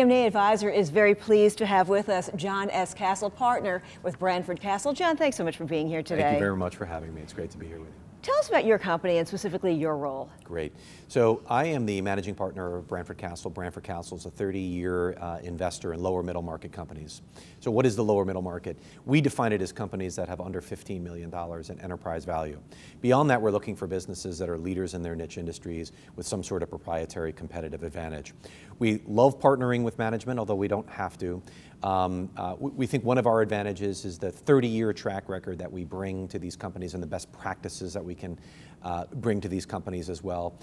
M&A Advisor is very pleased to have with us John S. Castle, partner with Branford Castle. John, thanks so much for being here today. Thank you very much for having me. It's great to be here with you. Tell us about your company and specifically your role. Great. So I am the managing partner of Branford Castle. Branford Castle is a 30-year investor in lower middle market companies. So what is the lower middle market? We define it as companies that have under $15 million in enterprise value. Beyond that, we're looking for businesses that are leaders in their niche industries with some sort of proprietary competitive advantage. We love partnering with management, although we don't have to. We think one of our advantages is the 30-year track record that we bring to these companies and the best practices that we can bring to these companies as well.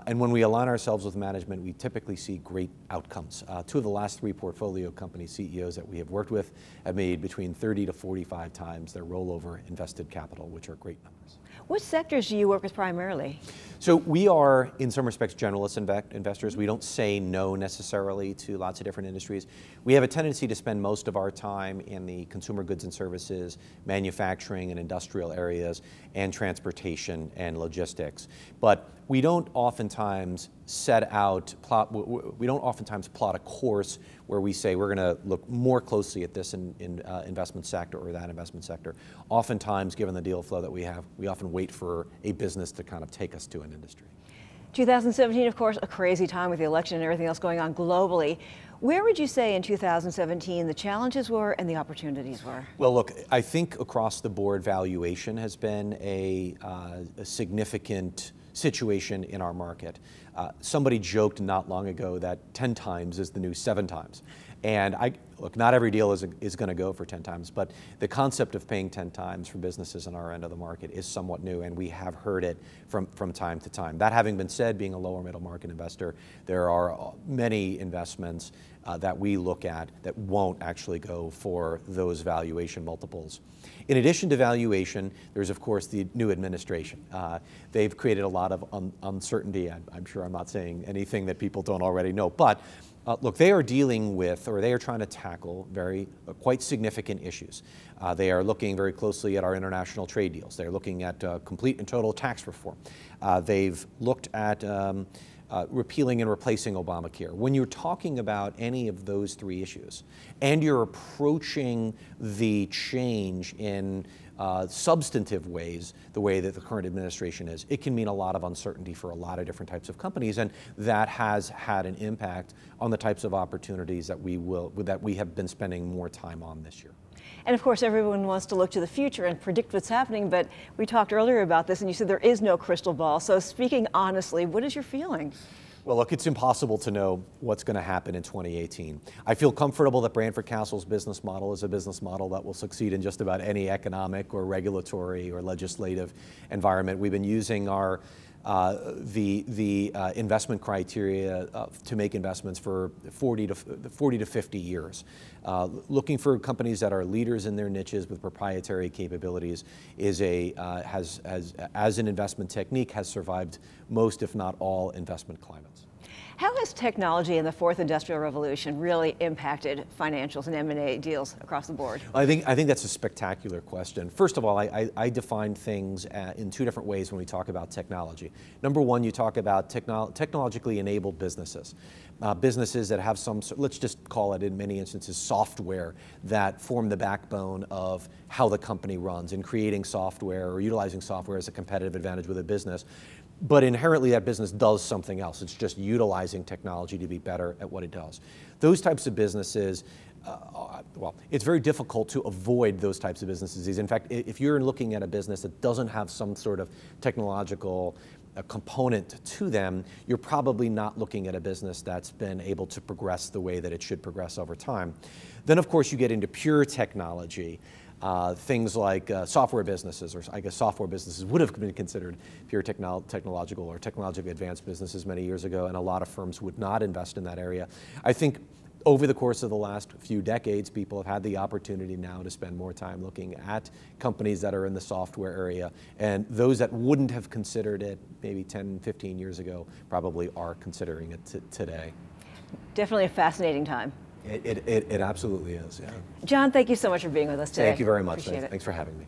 And when we align ourselves with management, we typically see great outcomes. Two of the last three portfolio company CEOs that we have worked with have made between 30 to 45 times their rollover invested capital, which are great numbers. Which sectors do you work with primarily? So we are, in some respects, generalist investors. We don't say no necessarily to lots of different industries. We have a tendency to spend most of our time in the consumer goods and services, manufacturing and industrial areas, and transportation and logistics. But we don't oftentimes plot a course where we say we're going to look more closely at this investment sector or that investment sector. Oftentimes, given the deal flow that we have, we often wait for a business to kind of take us to an industry. 2017, of course, a crazy time with the election and everything else going on globally. Where would you say in 2017 the challenges were and the opportunities were? Well, look, I think across the board valuation has been a significant situation in our market. Somebody joked not long ago that 10 times is the new 7 times. And look, not every deal is going to go for 10 times, but the concept of paying 10 times for businesses on our end of the market is somewhat new, and we have heard it from time to time. That having been said, being a lower middle market investor, there are many investments that we look at that won't actually go for those valuation multiples. In addition to valuation, there's of course the new administration. They've created a lot of uncertainty. I'm sure I'm not saying anything that people don't already know, but look, they are dealing with, or they are trying to tackle quite significant issues. They are looking very closely at our international trade deals. They're looking at complete and total tax reform. They've looked at repealing and replacing Obamacare. When you're talking about any of those three issues, and you're approaching the change in substantive ways, the way that the current administration is, it can mean a lot of uncertainty for a lot of different types of companies, and that has had an impact on the types of opportunities that we have been spending more time on this year. And of course, everyone wants to look to the future and predict what's happening, but we talked earlier about this and you said there is no crystal ball. So speaking honestly, what is your feeling? Well, look, it's impossible to know what's going to happen in 2018. I feel comfortable that Branford Castle's business model is a business model that will succeed in just about any economic or regulatory or legislative environment. We've been using our investment criteria to make investments for 40 to 50 years. Looking for companies that are leaders in their niches with proprietary capabilities as an investment technique has survived most, if not all, investment climates. How has technology and the fourth industrial revolution really impacted financials and M&A deals across the board? I think that's a spectacular question. First of all, I define things in two different ways when we talk about technology. Number one, you talk about technologically enabled businesses. Businesses that have some, let's just call it in many instances, software that form the backbone of how the company runs, and creating software or utilizing software as a competitive advantage with a business. But inherently that business does something else. It's just utilizing technology to be better at what it does. Those types of businesses, well, it's very difficult to avoid those types of businesses. In fact, if you're looking at a business that doesn't have some sort of technological component to them, you're probably not looking at a business that's been able to progress the way that it should progress over time. Then of course you get into pure technology. Things like software businesses, or I guess software businesses would have been considered pure technological or technologically advanced businesses many years ago, and a lot of firms would not invest in that area. I think over the course of the last few decades, people have had the opportunity now to spend more time looking at companies that are in the software area, and those that wouldn't have considered it maybe 10, 15 years ago probably are considering it today. Definitely a fascinating time. It absolutely is, yeah. John, thank you so much for being with us today. Thank you very much. Appreciate it. Thanks for having me.